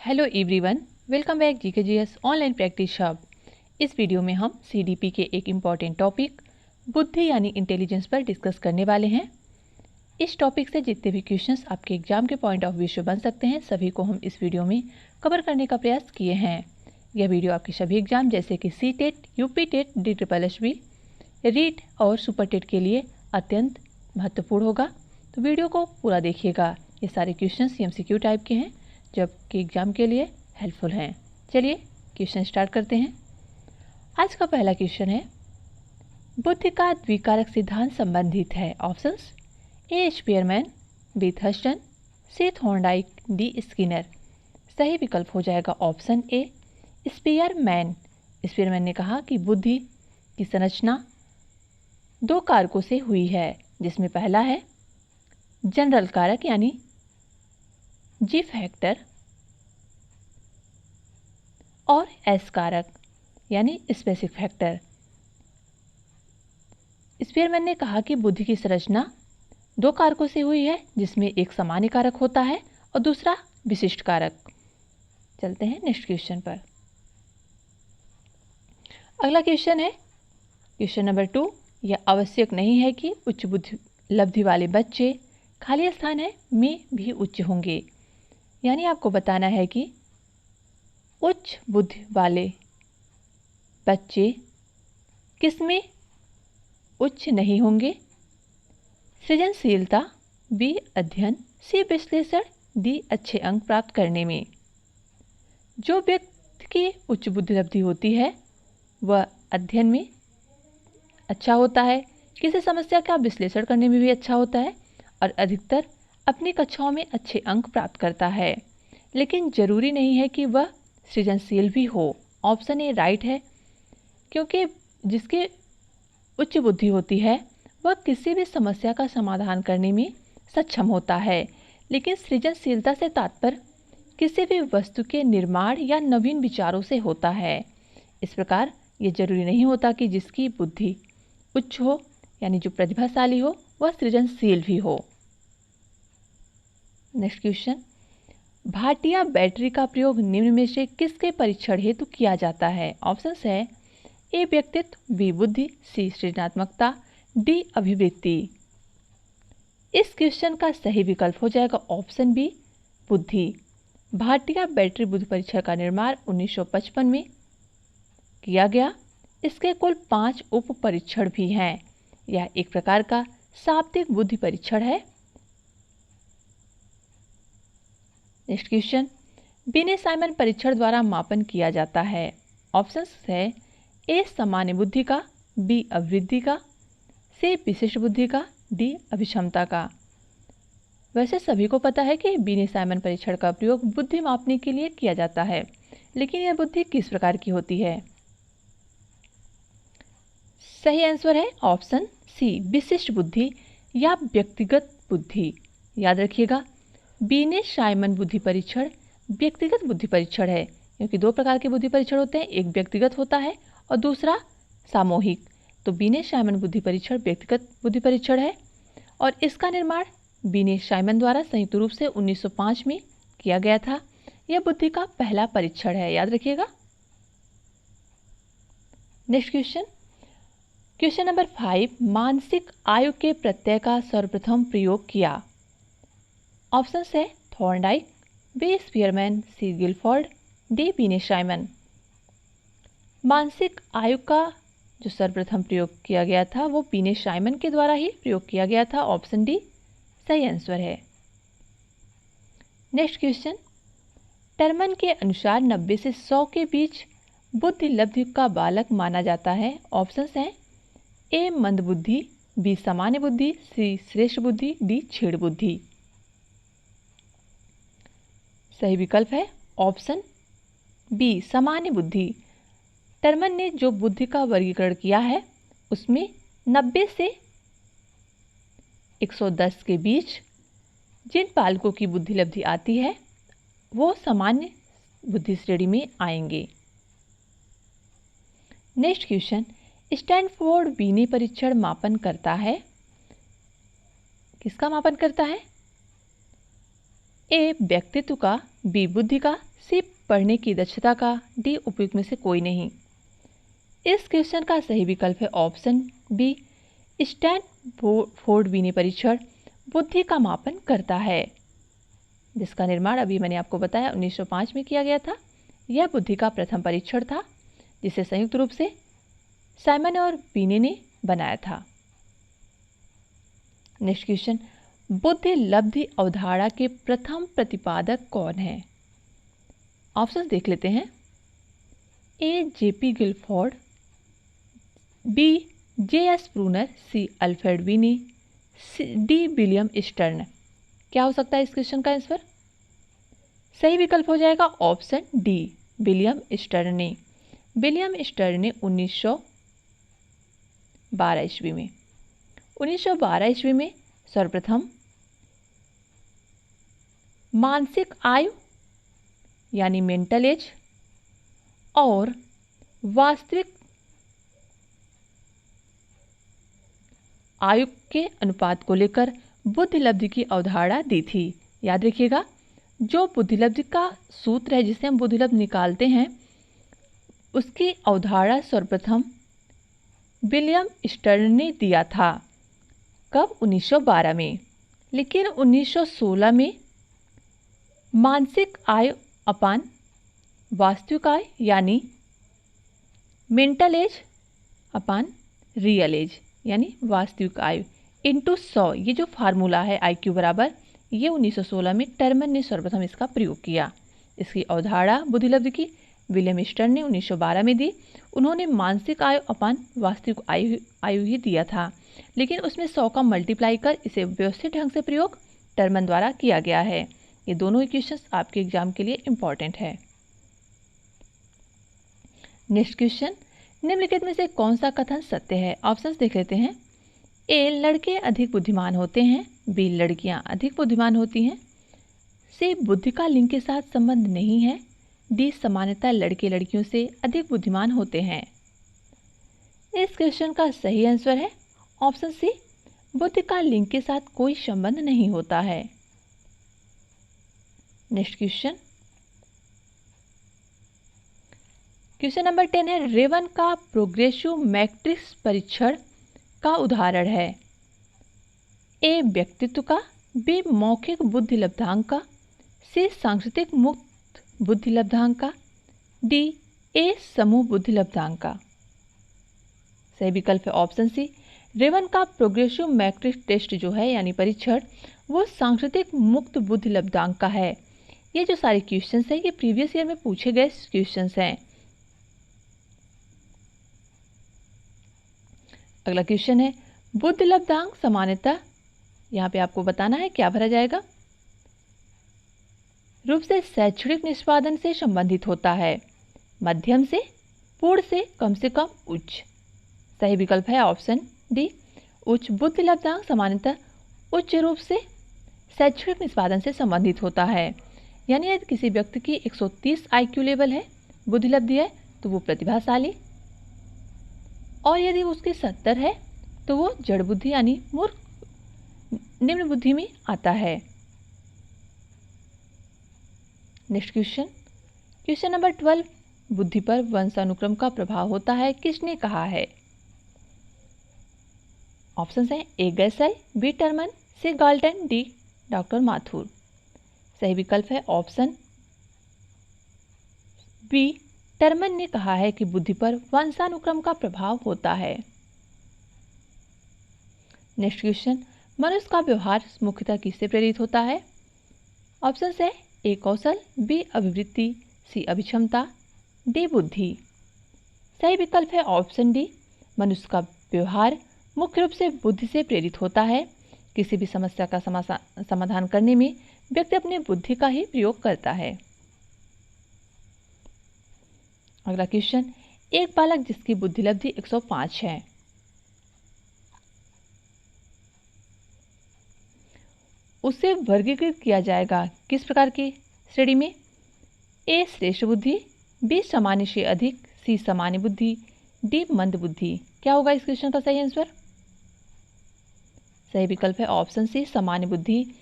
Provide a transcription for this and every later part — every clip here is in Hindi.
Hello everyone, welcome back GKGS online practice hub. इस वीडियो में हम सीडीपी के एक इम्पॉर्टेंट टॉपिक बुद्धि यानी इंटेलिजेंस पर डिस्कस करने वाले हैं। इस टॉपिक से जितने भी क्वेश्चंस आपके एग्जाम के पॉइंट ऑफ व्यू से बन सकते हैं सभी को हम इस वीडियो में कवर करने का प्रयास किए हैं। यह वीडियो आपके सभी एग्जाम जैसे कि C TET, UP TET, DSSB, REET और सुपर टेट के लिए अत्यंत महत्वपूर्ण होगा। तो वीडियो को पूरा देखिएगा। ये सारे क्वेश्चंस MCQ टाइप के हैं जबकि एग्जाम के लिए हेल्पफुल हैं। चलिए क्वेश्चन स्टार्ट करते हैं। आज का पहला क्वेश्चन है, बुद्धि का द्विकारक सिद्धांत संबंधित है। Options A Spearman, B Thurstone, C Thorndike, D Skinner. सही विकल्प हो जाएगा ऑप्शन ए स्पीयरमैन। स्पीयरमैन ने कहा कि बुद्धि की संरचना दो कारकों से हुई है, जिसमें पहला है जनरल कारक यानी जी फैक्टर और एस कारक यानी स्पेसिफिक फैक्टर। स्पीयरमैन ने कहा कि बुद्धि की संरचना दो कारकों से हुई है, जिसमें एक सामान्य कारक होता है और दूसरा विशिष्ट कारक। चलते हैं नेक्स्ट क्वेश्चन पर। अगला क्वेश्चन है क्वेश्चन नंबर 2। यह आवश्यक नहीं है कि उच्च बुद्धि लब्धि वाले बच्चे खाली स्थान है में भी उच्च होंगे। यानी आपको बताना है कि उच्च बुद्धि वाले बच्चे किसमें उच्च नहीं होंगे। सृजनशीलता, बी अध्ययन, सी विश्लेषण, डी अच्छे अंक प्राप्त करने में। जो व्यक्ति की उच्च बुद्धि लब्धि होती है वह अध्ययन में अच्छा होता है, किसी समस्या का विश्लेषण करने में भी अच्छा होता है और अधिकतर अपनी कक्षाओं में अच्छे अंक प्राप्त करता है। लेकिन जरूरी नहीं है कि वह सृजनशील भी हो। ऑप्शन ए राइट है, क्योंकि जिसकी उच्च बुद्धि होती है वह किसी भी समस्या का समाधान करने में सक्षम होता है, लेकिन सृजनशीलता से तात्पर्य किसी भी वस्तु के निर्माण या नवीन विचारों से होता है। इस प्रकार ये जरूरी नहीं होता कि जिसकी बुद्धि उच्च हो यानी जो प्रतिभाशाली हो वह सृजनशील भी हो। नेक्स्ट क्वेश्चन, भाटिया बैटरी का प्रयोग निम्न में से किसके परीक्षण हेतु किया जाता है। ऑप्शंस है ए व्यक्तित्व, बी बुद्धि, सी सृजनात्मकता, डी अभिवृत्ति। इस क्वेश्चन का सही विकल्प हो जाएगा ऑप्शन बी बुद्धि। भाटिया बैटरी बुद्धि परीक्षण का निर्माण 1955 में किया गया। इसके कुल 5 उप परीक्षण भी हैं। यह एक प्रकार का शाब्दिक बुद्धि परीक्षण है। नेक्स्ट क्वेश्चन, बिने साइमन परीक्षण द्वारा मापन किया जाता है। ऑप्शंस है ए सामान्य बुद्धि का, बी अभिवृद्धि का, सी विशिष्ट बुद्धि का, डी अभिक्षमता का। वैसे सभी को पता है कि बिने साइमन परीक्षण का प्रयोग बुद्धि मापने के लिए किया जाता है, लेकिन यह बुद्धि किस प्रकार की होती है। सही आंसर है ऑप्शन सी विशिष्ट बुद्धि या व्यक्तिगत बुद्धि। याद रखिएगा, बिने साइमन बुद्धि परीक्षण व्यक्तिगत बुद्धि परीक्षण है, क्योंकि दो प्रकार के बुद्धि परीक्षण होते हैं, एक व्यक्तिगत होता है और दूसरा सामूहिक। तो बिने साइमन बुद्धि परीक्षण व्यक्तिगत बुद्धि परीक्षण है और इसका निर्माण बिने साइमन द्वारा संयुक्त रूप से 1905 में किया गया था। यह बुद्धि का पहला परीक्षण है, याद रखिएगा। नेक्स्ट क्वेश्चन, क्वेश्चन नंबर 5, मानसिक आयु के प्रत्यय का सर्वप्रथम प्रयोग किया। ऑप्शंस है थॉर्नडाइक, बी स्पीयरमैन, सी गिलफोर्ड, डी बिने साइमन। मानसिक आयु का जो सर्वप्रथम प्रयोग किया गया था वो बिने साइमन के द्वारा ही प्रयोग किया गया था। ऑप्शन डी सही आंसर है। नेक्स्ट क्वेश्चन, टर्मन के अनुसार 90 से 100 के बीच बुद्धि लब्धि का बालक माना जाता है। ऑप्शंस हैं ए मंद बुद्धि, बी सामान्य बुद्धि, सी श्रेष्ठ बुद्धि, डी छेड़ बुद्धि। सही विकल्प है ऑप्शन बी सामान्य बुद्धि। टर्मन ने जो बुद्धि का वर्गीकरण किया है उसमें 90 से 110 के बीच जिन बालकों की बुद्धि लब्धि आती है वो सामान्य बुद्धि श्रेणी में आएंगे। नेक्स्ट क्वेश्चन, स्टैनफोर्ड बिने परीक्षण मापन करता है। किसका मापन करता है। ए व्यक्तित्व का, बी बुद्धि का, सी पढ़ने की दक्षता का, डी उपयुक्त में से कोई नहीं। इस क्वेश्चन का सही विकल्प है ऑप्शन बी, स्टैनफोर्ड विनी परीक्षण बुद्धि का मापन करता है, जिसका निर्माण अभी मैंने आपको बताया 1905 में किया गया था। यह बुद्धि का प्रथम परीक्षण था जिसे संयुक्त रूप से साइमन और विनी ने बनाया था। नेक्स्ट क्वेश्चन, बुद्धि लब्धि अवधारणा के प्रथम प्रतिपादक कौन है? ऑप्शंस देख लेते हैं। A J P Guilford, B J S. Bruner, C Alfred विनी, डी विलियम स्टर्न। क्या हो सकता है इस क्वेश्चन का आंसर? सही विकल्प हो जाएगा ऑप्शन डी, विलियम स्टर्न ने। विलियम स्टर्न ने 1912 ईस्वी में सर्वप्रथम मानसिक आयु यानी मेंटल एज और वास्तविक आयु के अनुपात को लेकर बुद्धिलब्धि की अवधारणा दी थी। याद रखिएगा, जो बुद्धिलब्धि का सूत्र है जिसे हम बुद्धिलब्धि निकालते हैं, उसकी अवधारणा सर्वप्रथम विलियम स्टर्न ने दिया था। कब? 1912 में। लेकिन 1916 में मानसिक आयु अपान वास्तविक आयु यानी मेंटल एज अपान रियल एज यानी वास्तविक आयु इंटू 100, ये जो फार्मूला है IQ बराबर, ये 1916 में टर्मन ने सर्वप्रथम इसका प्रयोग किया। इसकी अवधारणा बुद्धिलब्धि की विलियम स्टर्न ने 1912 में दी। उन्होंने मानसिक आयु अपान वास्तविक आयु ही दिया था, लेकिन उसमें 100 का मल्टीप्लाई कर इसे व्यवस्थित ढंग से प्रयोग टर्मन द्वारा किया गया है। ये दोनों इक्वेशंस आपके एग्जाम के लिए इंपॉर्टेंट है। नेक्स्ट क्वेश्चन, निम्नलिखित में से कौन सा कथन सत्य है? ऑप्शंस देख लेते हैं। ए लड़के अधिक बुद्धिमान होते हैं, बी लड़कियां अधिक बुद्धिमान होती हैं, सी बुद्धि का लिंग के साथ संबंध नहीं है, डी सामान्यतः लड़के लड़कियों से अधिक बुद्धिमान होते हैं। इस क्वेश्चन का सही आंसर है ऑप्शन सी, बुद्धि का लिंग के साथ कोई संबंध नहीं होता है। नेक्स्ट क्वेश्चन, क्वेश्चन नंबर 10 है, रेवन का प्रोग्रेसिव मैट्रिक्स परीक्षण का उदाहरण है। ए व्यक्तित्व का, बी मौखिक बुद्धि लब्धांक का, सी सांस्कृतिक मुक्त बुद्धि लब्धांक का, डी ए समूह बुद्धि लब्धांक का। सही विकल्प है ऑप्शन सी, रेवन का प्रोग्रेसिव मैट्रिक्स टेस्ट जो है यानी परीक्षण, वो सांस्कृतिक मुक्त बुद्धि लब्धांक का है। ये जो सारे क्वेश्चंस हैं ये प्रीवियस ईयर में पूछे गए क्वेश्चंस हैं। अगला क्वेश्चन है, बुद्धि लब्धांक सामान्यतः, यहाँ पे आपको बताना है क्या भरा जाएगा, रूप से शैक्षणिक निष्पादन से संबंधित होता है, मध्यम से, पूर्ण से कम उच्च। सही विकल्प है ऑप्शन डी, उच्च। बुद्धि लब्धांक सामान्यतः उच्च रूप से शैक्षणिक निष्पादन से संबंधित होता है, यानी यदि किसी व्यक्ति की 130 IQ लेवल है, बुद्धिलब्धि है, तो वो प्रतिभाशाली, और यदि उसकी 70 है तो वो जड़ बुद्धि यानी मूर्ख, निम्न बुद्धि में आता है। नेक्स्ट क्वेश्चन, क्वेश्चन नंबर 12, बुद्धि पर वंशानुक्रम का प्रभाव होता है, किसने कहा है? ऑप्शंस हैं ए गैसल, बी टर्मन, सी गाल्टन, डी डॉक्टर माथुर। सही विकल्प है ऑप्शन बी, टर्मन ने कहा है कि बुद्धि पर वंशानुक्रम का प्रभाव होता है। नेक्स्ट क्वेश्चन, मनुष्य का व्यवहार मुख्यतः किससे प्रेरित होता है? ऑप्शन है ए कौशल, बी अभिवृत्ति, सी अभिक्षमता, डी बुद्धि। सही विकल्प है ऑप्शन डी, मनुष्य का व्यवहार मुख्य रूप से बुद्धि से प्रेरित होता है। किसी भी समस्या का समाधान करने में व्यक्ति अपने बुद्धि का ही प्रयोग करता है। अगला क्वेश्चन, एक बालक जिसकी बुद्धिलब्धि 105 है, उसे वर्गीकृत किया जाएगा किस प्रकार की श्रेणी में? ए श्रेष्ठ बुद्धि, बी सामान्य से अधिक, सी सामान्य बुद्धि, डी मंद बुद्धि। क्या होगा इस क्वेश्चन का सही आंसर? सही विकल्प है ऑप्शन सी, सामान्य बुद्धि।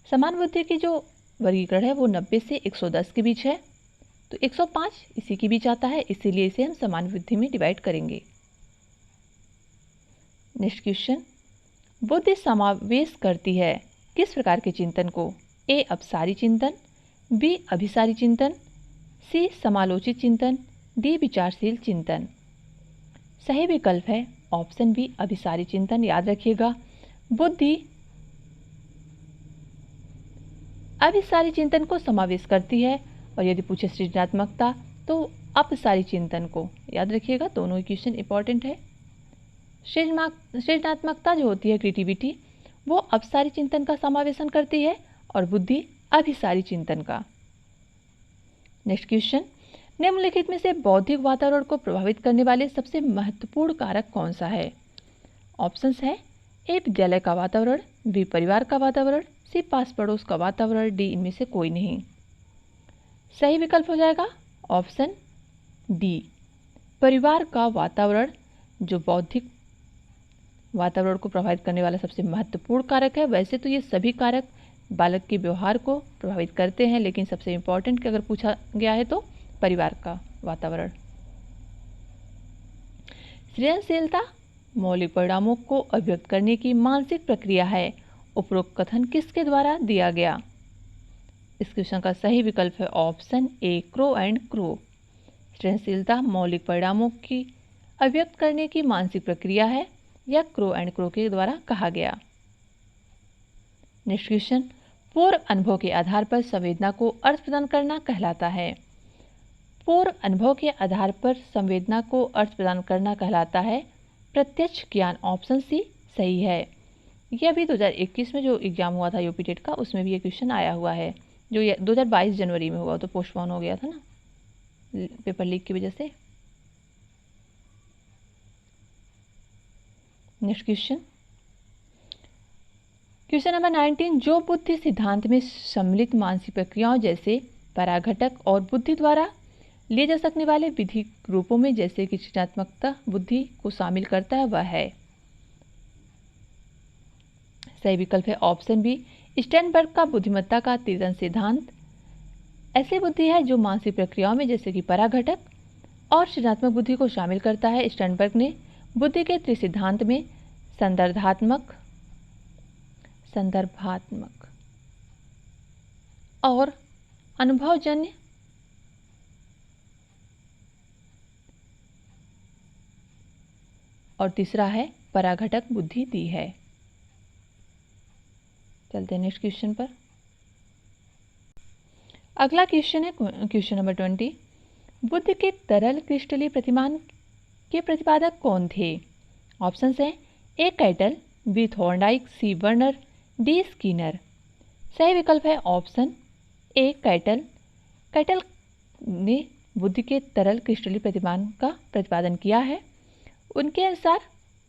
सामान्य बुद्धि की जो वर्गीकरण है वो 90 से 110 के बीच है, तो 105 इसी के बीच आता है, इसीलिए इसे हम समानुवृद्धि में डिवाइड करेंगे। नेक्स्ट क्वेश्चन, बुद्धि समावेश करती है किस प्रकार के चिंतन को? ए अपसारी चिंतन, बी अभिसारी चिंतन, सी समालोचित चिंतन, डी विचारशील चिंतन। सही विकल्प है ऑप्शन बी अभिसारी चिंतन। याद रखिएगा, बुद्धि अभिसारी चिंतन को समावेश करती है, और यदि पूछे सृजनात्मकता तो अपसारी चिंतन को। याद रखिएगा, दोनों इक्वेशन इंपॉर्टेंट है। सृजनात्मकता जो होती है, क्रिएटिविटी, वो अपसारी चिंतन का समावेशन करती है और बुद्धि अभिसारी चिंतन का। नेक्स्ट क्वेश्चन, निम्नलिखित में से बौद्धिक वातावरण को प्रभावित करने वाले सबसे महत्वपूर्ण कारक कौन सा है? ऑप्शंस है ए विद्यालय का वातावरण, बी परिवार का वातावरण, सी पास पड़ोस का वातावरण, डी इनमें से कोई नहीं। सही विकल्प हो जाएगा ऑप्शन डी परिवार का वातावरण, जो बौद्धिक वातावरण को प्रभावित करने वाला सबसे महत्वपूर्ण कारक है। वैसे तो ये सभी कारक बालक के व्यवहार को प्रभावित करते हैं, लेकिन सबसे इम्पोर्टेंट अगर पूछा गया है तो परिवार का वातावरण। सृजनशीलता मौलिक परिणामों को अभिव्यक्त करने की मानसिक प्रक्रिया है। उपरोक्त कथन किसके द्वारा दिया गया? इस क्वेश्चन का सही विकल्प है option A crow and crow. सृजनशीलता मौलिक परिणामों की अभिव्यक्त करने की मानसिक प्रक्रिया है, यह क्रो एंड क्रो के द्वारा कहा गया। नेक्स्ट क्वेश्चन, पूर्व अनुभव के आधार पर संवेदना को अर्थ प्रदान करना कहलाता है। पूर्व अनुभव के आधार पर संवेदना को अर्थ प्रदान करना कहलाता है प्रत्यक्ष ज्ञान। ऑप्शन सी सही है। यह अभी 2021 में जो एग्जाम हुआ था यूपी टेट का, उसमें भी ये क्वेश्चन आया हुआ है, जो 2022 जनवरी में हुआ, तो पोस्टपोन हो गया था ना पेपर लीक की वजह से। नेक्स्ट क्वेश्चन, क्वेश्चन नंबर 19, जो बुद्धि सिद्धांत में सम्मिलित मानसिक प्रक्रियाओं जैसे पराघटक और बुद्धि द्वारा लिए जा सकने वाले विधि रूपों में जैसे कि सृजनात्मकता बुद्धि को शामिल करता है, वह है। सही विकल्प है ऑप्शन बी स्टेनबर्ग का बुद्धिमत्ता का तीव्रन सिद्धांत। ऐसी बुद्धि है जो मानसिक प्रक्रियाओं में जैसे कि पराघटक और सृजनात्मक बुद्धि को शामिल करता है। स्टेनबर्ग ने बुद्धि के त्रिसिद्धांत में संदर्भात्मक और अनुभवजन्य और तीसरा है पराघटक बुद्धि दी है। चलते हैं नेक्स्ट क्वेश्चन पर। अगला क्वेश्चन है क्वेश्चन नंबर 20, बुद्ध के तरल क्रिस्टलीय प्रतिमान के प्रतिपादक कौन थे? ऑप्शंस हैं ए कैटल, बी थॉर्नडाइक, सी वर्नर, डी स्किनर। सही विकल्प है ऑप्शन ए कैटल। कैटल ने बुद्ध के तरल क्रिस्टलीय प्रतिमान का प्रतिपादन किया है। उनके अनुसार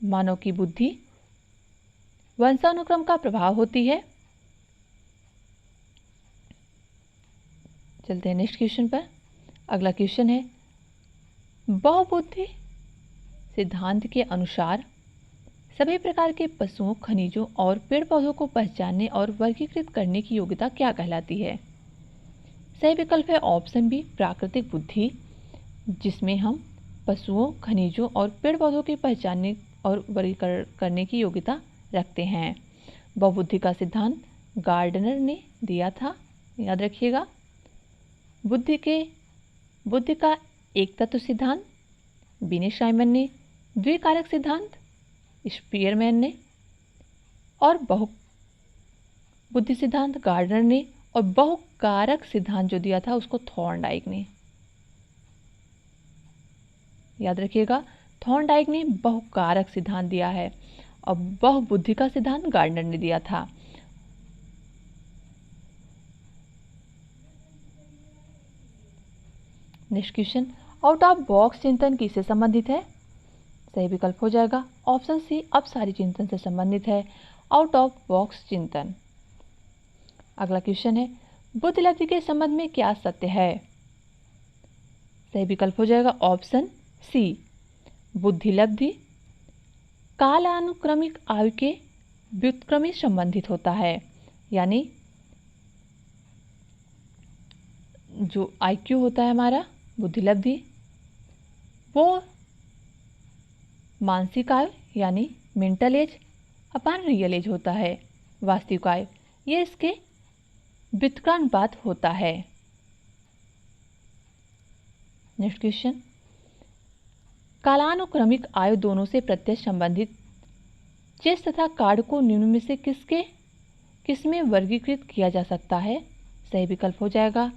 मानव की बुद्धि वंशानुक्रम का प्रभाव होती है। चलते हैं नेक्स्ट क्वेश्चन पर। अगला क्वेश्चन है, बहुबुद्धि सिद्धांत के अनुसार सभी प्रकार के पशुओं, खनिजों और पेड़ पौधों को पहचानने और वर्गीकृत करने की योग्यता क्या कहलाती है? सही विकल्प है ऑप्शन बी प्राकृतिक बुद्धि, जिसमें हम पशुओं, खनिजों और पेड़ पौधों के पहचानने और वर्गीकरण करने की योग्यता रखते हैं। बहुबुद्धि का सिद्धांत गार्डनर ने दिया था, याद रखिएगा। बुद्धि का एक तत्व सिद्धांत बिनेश रायमन ने, द्विकारक सिद्धांत स्पीयरमैन ने, और बहुबुद्धि सिद्धांत गार्डनर ने, और बहुकारक सिद्धांत जो दिया था उसको थॉर्नडाइक ने। याद रखिएगा, थॉर्नडाइक ने बहुकारक सिद्धांत दिया है और बहुबुद्धि का सिद्धांत गार्डनर ने दिया था। Next question, out of box चिंतन किससे संबंधित है? सही विकल्प हो जाएगा ऑप्शन सी अपसारी चिंतन से संबंधित है आउट ऑफ बॉक्स चिंतन। अगला क्वेश्चन है, बुद्धिलब्धि के संबंध में क्या सत्य है? सही विकल्प हो जाएगा ऑप्शन सी बुद्धिलब्धि कालानुक्रमिक आयु के व्युत्क्रम संबंधित होता है। यानी जो IQ होता है हमारा बुद्धिलब्धि, वो मानसिक आयु यानी mental age upon real age होता है। वास्तविक आयु ये इसके व्युत्क्रमानुपात होता है। नेक्स्ट क्वेश्चन, कालानुक्रमिक आयु दोनों से प्रत्यक्ष संबंधित चेस तथा कार्ड को निम्न में से किसमें वर्गीकृत किया जा सकता है? सही विकल्प हो जाएगा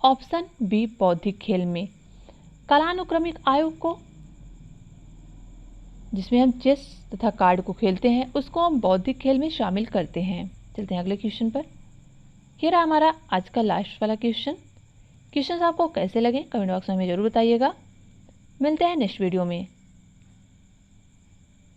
ऑप्शन बी बौद्धिक खेल में। कालानुक्रमिक आयु को, जिसमें हम चेस तथा कार्ड को खेलते हैं, उसको हम बौद्धिक खेल में शामिल करते हैं। चलते हैं अगले क्वेश्चन पर। ये रहा हमारा आज का लास्ट वाला क्वेश्चन। क्वेश्चन आपको कैसे लगे कमेंट बॉक्स में हमें जरूर बताइएगा। मिलते हैं नेक्स्ट वीडियो में।